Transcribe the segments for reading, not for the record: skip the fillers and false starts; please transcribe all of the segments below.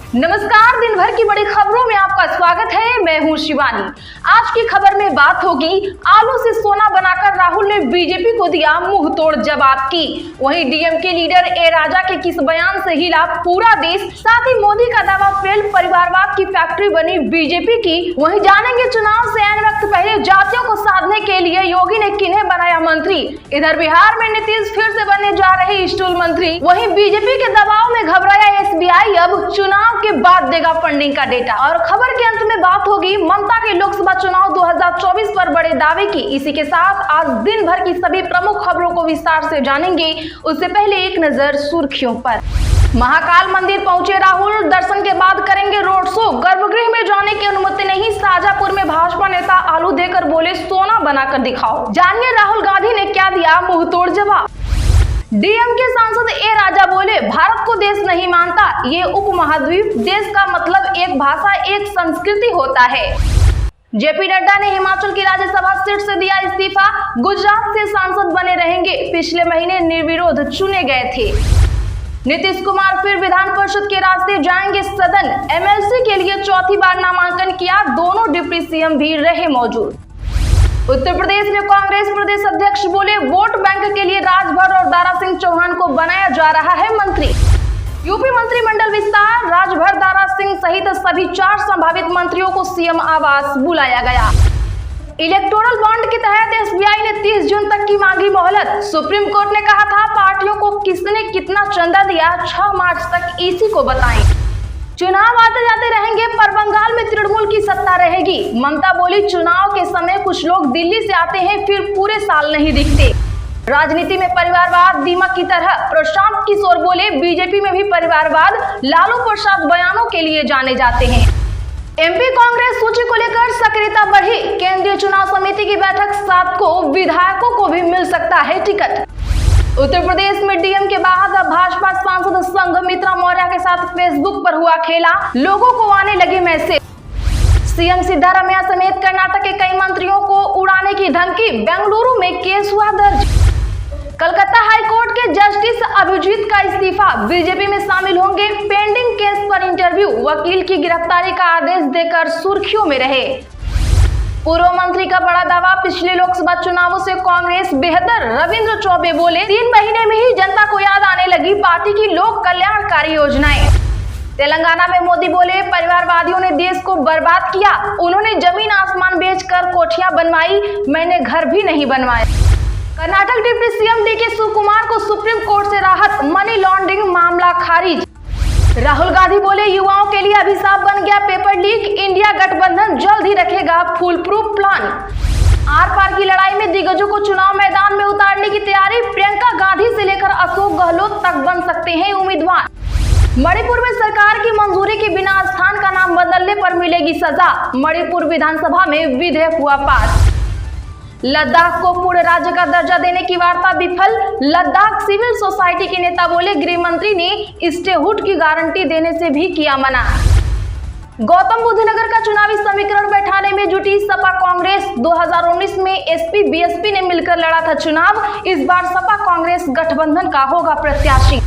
नमस्कार, दिन भर की बड़ी खबरों में आपका स्वागत है। मैं हूं शिवानी। आज की खबर में बात होगी आलू से सोना बनाकर राहुल ने बीजेपी को दिया मुंह तोड़ जवाब की। वहीं डीएमके लीडर ए राजा के किस बयान से हिला पूरा देश, साथ ही मोदी का दावा फेल, परिवारवाद की फैक्ट्री बनी बीजेपी की। वहीं जानेंगे चुनाव से एक वक्त पहले जातियों को साधने के लिए योगी ने किन्हें बनाया मंत्री। इधर बिहार में नीतीश फिर से बनने जा रहे स्टूल मंत्री। वहीं बीजेपी के दबाव में घबराया एसबीआई अब चुनाव के बाद देगा फंडिंग का डेटा। और खबर के अंत में बात होगी ममता के लोकसभा चुनाव 2024 पर बड़े दावे की। इसी के साथ आज दिन भर की सभी प्रमुख खबरों को विस्तार से जानेंगे। उससे पहले एक नजर सुर्खियों पर। महाकाल मंदिर पहुंचे राहुल, दर्शन के बाद करेंगे रोड शो। गर्भगृह में जाने की अनुमति नहीं। शाजापुर में भाजपा नेता आलू देकर बोले सोना बनाकर दिखाओ। जानिए राहुल गांधी ने क्या दिया मुंह तोड़ जवाब। डीएमके सांसद ए राजा बोले भारत को देश नहीं मानता, ये उपमहाद्वीप। देश का मतलब एक भाषा एक संस्कृति होता है। जेपी नड्डा ने हिमाचल की राज्यसभा सीट से दिया इस्तीफा। गुजरात से सांसद बने रहेंगे, पिछले महीने निर्विरोध चुने गए थे। नीतीश कुमार फिर विधान परिषद के रास्ते जाएंगे सदन। एमएलसी के लिए चौथी बार नामांकन किया, दोनों डिप्टी सीएम भी रहे मौजूद। उत्तर प्रदेश में कांग्रेस प्रदेश अध्यक्ष बोले वोट बैंक के लिए राजभर और दारा सिंह चौहान को बनाया जा रहा है मंत्री। यूपी मंत्रिमंडल विस्तार, राजभर, दारा सिंह सहित सभी 4 संभावित मंत्रियों को सीएम आवास बुलाया गया। इलेक्टोरल बॉन्ड के तहत एसबीआई ने 30 जून तक की मांगी मोहलत। सुप्रीम कोर्ट ने कहा था पार्टियों को किसने कितना चंदा दिया 6 मार्च तक ईसी को बताएं। चुनाव आते जाते रहेंगे पर बंगाल में तृणमूल की सत्ता रहेगी। ममता बोली चुनाव के समय कुछ लोग दिल्ली से आते हैं फिर पूरे साल नहीं दिखते। राजनीति में परिवारवाद दीमक की तरह। प्रशांत किशोर बोले बीजेपी में भी परिवारवाद। लालू प्रसाद बयानों के लिए जाने जाते हैं। एमपी कांग्रेस सूची को लेकर सक्रियता बढ़ी। केंद्रीय चुनाव समिति की बैठक 7 को, विधायकों को भी मिल सकता है टिकट। उत्तर प्रदेश में डीएम के बाद अब भाजपा सांसद संघमित्रा मौर्य के साथ फेसबुक पर हुआ खेला, लोगों को आने लगे मैसेज। सीएम सिद्धारमैया समेत कर्नाटक के कई मंत्रियों को उड़ाने की धमकी। बेंगलुरु में केस हुआ दर्ज। कलकत्ता हाईकोर्ट के जस्टिस अभिजीत का इस्तीफा, बीजेपी में शामिल होंगे। पेंडिंग केस पर इंटरव्यू, वकील की गिरफ्तारी का आदेश देकर सुर्खियों में रहे। पूर्व मंत्री का बड़ा दावा, पिछले लोकसभा चुनावों से कांग्रेस बेहतर। रविंद्र चौबे बोले 3 महीने में ही जनता को याद आने लगी पार्टी की लोक कल्याणकारी योजनाएं। तेलंगाना में मोदी बोले परिवारवादियों ने देश को बर्बाद किया। उन्होंने जमीन आसमान बेचकर कोठियां बनवाई, मैंने घर भी नहीं बनवाए। कर्नाटक डिप्टी सीएम डीके शिवकुमार को सुप्रीम कोर्ट से राहत, मनी लॉन्ड्रिंग मामला खारिज। राहुल गांधी बोले युवाओं के लिए अभिशाप बन गया पेपर लीक। इंडिया गठबंधन जल्द ही रखेगा फुल प्रूफ प्लान। आर पार की लड़ाई में दिग्गजों को चुनाव मैदान में उतारने की तैयारी। प्रियंका गांधी से लेकर अशोक गहलोत तक बन सकते हैं उम्मीदवार। मणिपुर में सरकार की मंजूरी के बिना स्थान का नाम बदलने पर मिलेगी सजा। मणिपुर विधानसभा में विधेयक हुआ पास। लद्दाख को पूर्ण राज्य का दर्जा देने की वार्ता विफल। लद्दाख सिविल सोसाइटी के नेता बोले गृह मंत्री ने स्टेहुड की गारंटी देने से भी किया मना। गौतम बुद्ध नगर का चुनावी समीकरण बैठाने में जुटी सपा कांग्रेस। 2019 में एसपी बीएसपी ने मिलकर लड़ा था चुनाव। इस बार सपा कांग्रेस गठबंधन का होगा प्रत्याशी।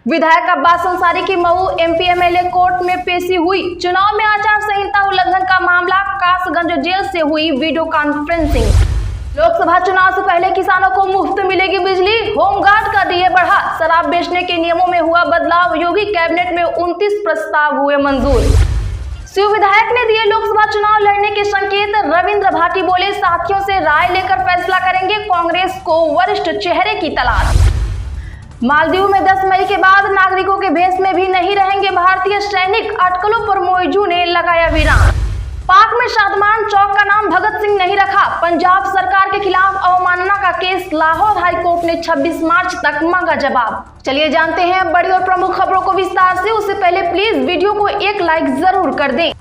विधायक अब्बास अंसारी की मऊ एमपी एमएलए कोर्ट में पेशी हुई। चुनाव में आचार संहिता उल्लंघन का मामला। कासगंज जेल से हुई वीडियो कॉन्फ्रेंसिंग। लोकसभा चुनाव से पहले किसानों को मुफ्त मिलेगी बिजली। होमगार्ड का डीए बढ़ा। शराब बेचने के नियमों में हुआ बदलाव। योगी कैबिनेट में 29 प्रस्ताव हुए मंजूर। शिव विधायक ने दिए लोकसभा चुनाव लड़ने के संकेत। रविंद्र भाटी बोले साथियों से राय लेकर फैसला करेंगे। कांग्रेस को वरिष्ठ चेहरे की तलाश। मालदीव में 10 मई के बाद नागरिकों के भेष में भी नहीं रहेंगे भारतीय सैनिक। अटकलों पर मोइजू ने लगाया विराम। पाक में शादमान चौक का नाम भगत सिंह नहीं रखा। पंजाब सरकार के खिलाफ अवमानना का केस। लाहौर हाईकोर्ट ने 26 मार्च तक मांगा जवाब। चलिए जानते हैं बड़ी और प्रमुख खबरों को विस्तार से। उससे पहले प्लीज वीडियो को एक लाइक जरूर कर दें।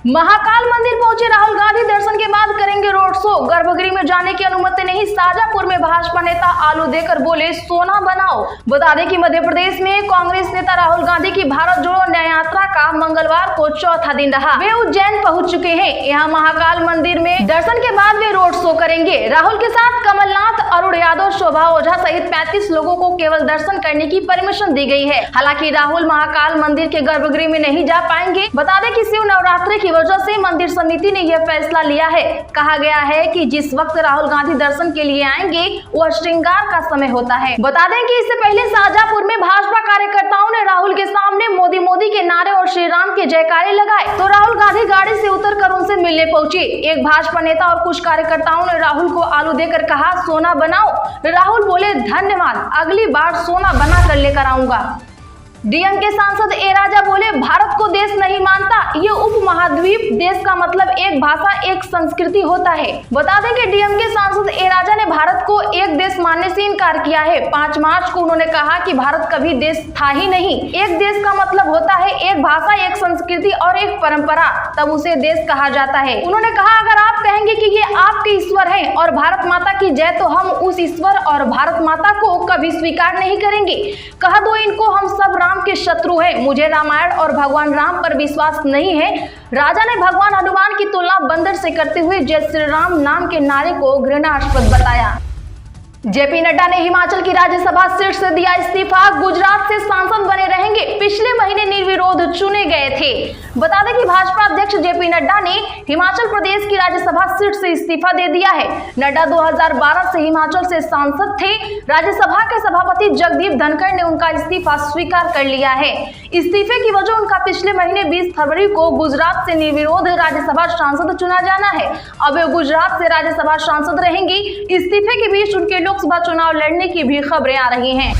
महाकाल मंदिर पहुंचे राहुल गांधी, दर्शन के बाद करेंगे रोड शो। गर्भगृह में जाने की अनुमति नहीं। शाजापुर में भाजपा नेता आलू देकर बोले सोना बनाओ। बता दें कि मध्य प्रदेश में कांग्रेस नेता राहुल गांधी की भारत जोड़ो न्याय यात्रा का का मंगलवार को चौथा दिन रहा। वे उज्जैन पहुंच चुके हैं। यहाँ महाकाल मंदिर में दर्शन के बाद वे रोड शो करेंगे। राहुल के साथ कमलनाथ, अरुण यादव, शोभा ओझा सहित 35 लोगों को केवल दर्शन करने की परमिशन दी गई है। हालांकि राहुल महाकाल मंदिर के गर्भगृह में नहीं जा पाएंगे। बता दें कि शिव नवरात्रि की वजह से मंदिर समिति ने यह फैसला लिया है। कहा गया है कि जिस वक्त राहुल गांधी दर्शन के लिए आएंगे वह श्रृंगार का समय होता है। बता दें कि इससे पहले शाहजहांपुर में भाजपा कार्यकर्ताओं ने राहुल के सामने मोदी मोदी के नारे और श्री राम के जयकारे लगाए तो राहुल गांधी गाड़ी से उतरकर उनसे मिलने पहुंचे। एक भाजपा नेता और कुछ कार्यकर्ताओं ने राहुल को आलू देकर कहा, सोना बनाओ। राहुल बोले, धन्यवाद, अगली बार सोना बना कर लेकर आऊंगा। डीएम के सांसद ए राजा बोले, भारत को देश नहीं मानता, ये उपमहाद्वीप देश का मतलब एक भाषा एक संस्कृति होता है। बता दें कि डीएम के सांसद ए राजा ने भारत को एक देश मानने से इनकार किया है। 5 मार्च को उन्होंने कहा कि भारत कभी देश था ही नहीं। एक देश का मतलब होता है एक भाषा, एक संस्कृति और एक परंपरा, तब उसे देश कहा जाता है। उन्होंने कहा, अगर आप कहेंगे कि ये आपके ईश्वर हैं और भारत माता की जय, तो हम उस ईश्वर और भारत माता को कभी स्वीकार नहीं करेंगे। कह दो इनको, हम सब राम के शत्रु हैं। मुझे रामायण और भगवान राम पर विश्वास नहीं है। राजा ने भगवान हनुमान की तुलना बंदर से करते हुए जय श्री राम नाम के नारे को घृणास्पद बताया। जेपी नड्डा ने हिमाचल की राज्यसभा सीट से दिया इस्तीफा। गुजरात से सांसद बने रहेंगे। पिछले महीने निर्विरोध चुने गए थे। बता दें कि भाजपा अध्यक्ष जेपी नड्डा ने हिमाचल प्रदेश की राज्यसभा सीट से इस्तीफा दे दिया है। नड्डा 2012 से हिमाचल से सांसद थे। राज्यसभा के सभापति जगदीप धनखड़ ने उनका इस्तीफा स्वीकार कर लिया है। इस्तीफे की वजह उनका पिछले महीने 20 फरवरी को गुजरात से निर्विरोध राज्यसभा सांसद चुना जाना है। अब वे गुजरात से राज्यसभा सांसद रहेंगी। इस्तीफे के बीच उनके लोकसभा चुनाव लड़ने की भी खबरें आ रही हैं।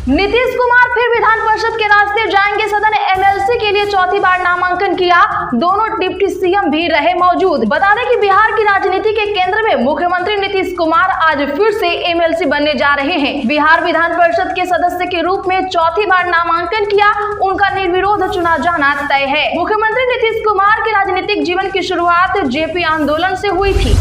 नीतीश कुमार फिर विधान परिषद के रास्ते जाएंगे। सदन एमएलसी के लिए चौथी बार नामांकन किया। दोनों डिप्टी सीएम भी रहे मौजूद। बता दें कि बिहार की राजनीति के केंद्र में मुख्यमंत्री नीतीश कुमार आज फिर से एमएलसी बनने जा रहे हैं। बिहार विधान परिषद के सदस्य के रूप में चौथी बार नामांकन किया। उनका निर्विरोध चुना जाना तय है। मुख्यमंत्री नीतीश कुमार के राजनीतिक जीवन की शुरुआत जेपी आंदोलन से हुई थी।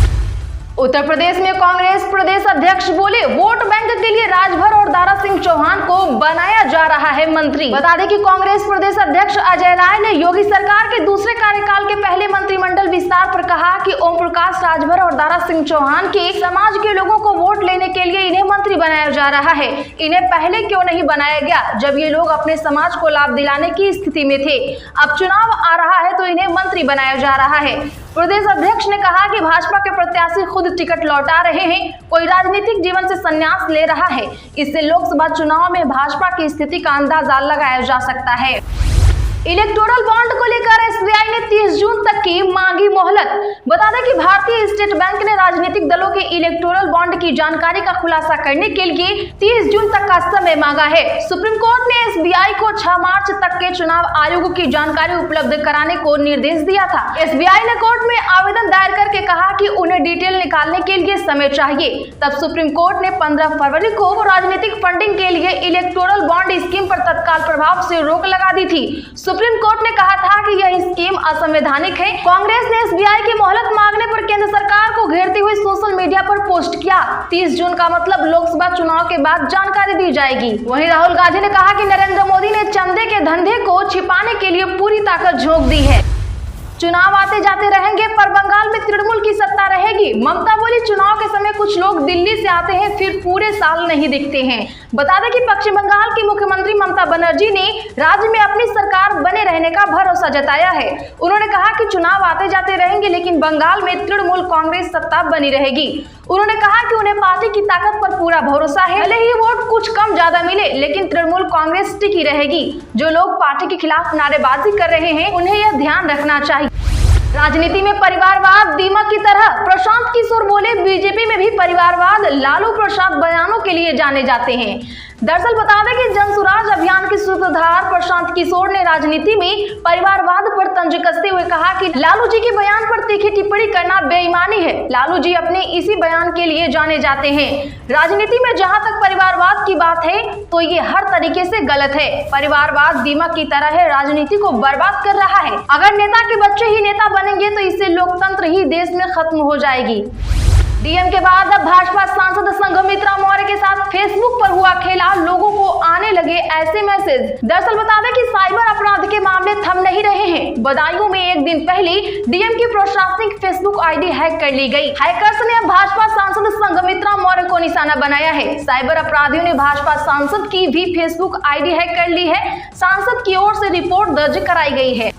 उत्तर प्रदेश में कांग्रेस प्रदेश अध्यक्ष बोले, वोट बैंक के लिए राजभर और दारा सिंह चौहान को बनाया जा रहा है मंत्री। बता दें कि कांग्रेस प्रदेश अध्यक्ष अजय राय ने योगी सरकार के दूसरे कार्यकाल के पहले मंत्रिमंडल विस्तार पर कहा कि ओम प्रकाश राजभर और दारा सिंह चौहान के समाज के लोगों को वोट लेने के लिए इन्हें मंत्री बनाया जा रहा है। इन्हें पहले क्यों नहीं बनाया गया, जब ये लोग अपने समाज को लाभ दिलाने की स्थिति में थे। अब चुनाव आ रहा है तो इन्हें मंत्री बनाया जा रहा है। प्रदेश अध्यक्ष ने कहा कि भाजपा के प्रत्याशी खुद टिकट लौटा रहे हैं, कोई राजनीतिक जीवन से संन्यास ले रहा है। इससे लोकसभा चुनाव में भाजपा की स्थिति का अंदाजा लगाया जा सकता है। इलेक्टोरल बॉन्ड को लेकर एसबीआई ने 30 जून तक की मांगी मोहलत। बता दें कि भारतीय स्टेट बैंक ने राजनीतिक दलों के इलेक्टोरल बॉन्ड की जानकारी का खुलासा करने के लिए 30 जून तक का समय मांगा है। सुप्रीम कोर्ट ने एसबीआई को 6 मार्च तक के चुनाव आयोग की जानकारी उपलब्ध कराने को निर्देश दिया था। एसबीआई ने कोर्ट में आवेदन दायर करके कहा कि उन्हें डिटेल निकालने के लिए समय चाहिए। तब सुप्रीम कोर्ट ने 15 फरवरी को राजनीतिक फंडिंग के लिए इलेक्टोरल बॉन्ड स्कीम पर तत्काल प्रभाव से रोक लगा दी थी। सुप्रीम कोर्ट ने कहा था कि यह स्कीम असंवैधानिक है। कांग्रेस ने एसबीआई की मोहलत मांगने पर केंद्र सरकार को घेरते हुए सोशल मीडिया पर पोस्ट किया। 30 जून का मतलब लोकसभा चुनाव के बाद जानकारी दी जाएगी। वहीं राहुल गांधी ने कहा कि नरेंद्र मोदी ने चंदे के धंधे को छिपाने के लिए पूरी ताकत झोंक दी है। चुनाव आते जाते रहेंगे पर बंगाल में तृणमूल की सत्ता रहेगी। ममता बोली, चुनाव के समय कुछ लोग दिल्ली से आते हैं फिर पूरे साल नहीं दिखते हैं। बता दें कि पश्चिम बंगाल की मुख्यमंत्री ममता बनर्जी ने राज्य में अपनी सरकार बने रहने का भरोसा जताया है। उन्होंने कहा कि चुनाव आते जाते रहेंगे लेकिन बंगाल में तृणमूल कांग्रेस सत्ता बनी रहेगी। उन्होंने कहा कि उन्हें पार्टी की ताकत पर पूरा भरोसा है। भले ही वोट कुछ कम ज्यादा मिले लेकिन तृणमूल कांग्रेस टिकी रहेगी। जो लोग पार्टी के खिलाफ नारेबाजी कर रहे हैं उन्हें यह ध्यान रखना चाहिए। राजनीति में परिवारवाद दीमक की तरह, प्रशांत किशोर बोले, बीजेपी में भी परिवारवाद। लालू प्रसाद बयानों के लिए जाने जाते हैं। दरअसल बता दें कि जनसुराज अभियान के सूत्रधार प्रशांत किशोर ने राजनीति में परिवारवाद पर तंज कसते हुए कहा कि लालू जी के बयान पर तीखी टिप्पणी करना बेईमानी है। लालू जी अपने इसी बयान के लिए जाने जाते हैं। राजनीति में जहां तक परिवारवाद की बात है तो ये हर तरीके से गलत है। परिवारवाद दीमक की तरह है, राजनीति को बर्बाद कर रहा है। अगर नेता के बच्चे ही नेता बनेंगे तो इससे लोकतंत्र ही देश में खत्म हो जाएगी। डीएम के बाद अब भाजपा सांसद संघमित्रा मौर्य के साथ फेसबुक पर हुआ खेला, लोगों को आने लगे ऐसे मैसेज। दरअसल बता दें कि साइबर अपराध के मामले थम नहीं रहे हैं। बदायूं में एक दिन पहले डीएम की प्रशासनिक फेसबुक आईडी हैक कर ली गई। हैकर्स ने अब भाजपा सांसद संघमित्रा मौर्य को निशाना बनाया है। साइबर अपराधियों ने भाजपा सांसद की भी फेसबुक आईडी हैक कर ली है। सांसद की ओर से रिपोर्ट दर्ज कराई गई है।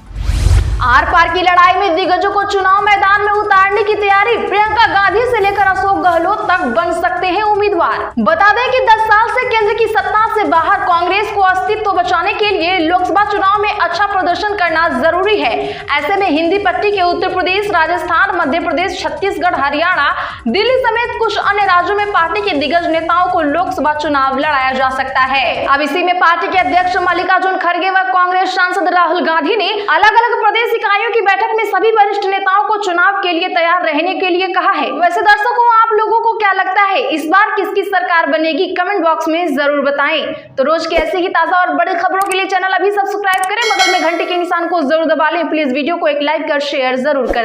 आर पार की लड़ाई में दिग्गजों को चुनाव मैदान में उतारने की तैयारी। प्रियंका गांधी से लेकर अशोक गहलोत तक बन सकते हैं उम्मीदवार। बता दें कि 10 साल से केंद्र की सत्ता से बाहर कांग्रेस को अस्तित्व बचाने के लिए लोकसभा चुनाव में अच्छा प्रदर्शन करना जरूरी है। ऐसे में हिंदी पट्टी के उत्तर प्रदेश, राजस्थान, मध्य प्रदेश, छत्तीसगढ़, हरियाणा, दिल्ली समेत कुछ अन्य राज्यों में पार्टी के दिग्गज नेताओं को लोकसभा चुनाव लड़ाया जा सकता है। अब इसी में पार्टी के अध्यक्ष मल्लिकार्जुन खड़गे व कांग्रेस सांसद राहुल गांधी ने अलग अलग प्रदेश इकाइयों की बैठक में सभी वरिष्ठ नेताओं को चुनाव के लिए तैयार रहने के लिए कहा है। वैसे दर्शकों, आप लोगों को क्या लगता है, इस बार किसकी सरकार बनेगी? कमेंट बॉक्स में जरूर बताएं। तो रोज के ऐसे ही ताजा और बड़ी खबरों के लिए चैनल अभी सब्सक्राइब करें, बगल में घंटे के निशान को जरूर दबा लें। प्लीज वीडियो को एक लाइक कर शेयर जरूर कर दें।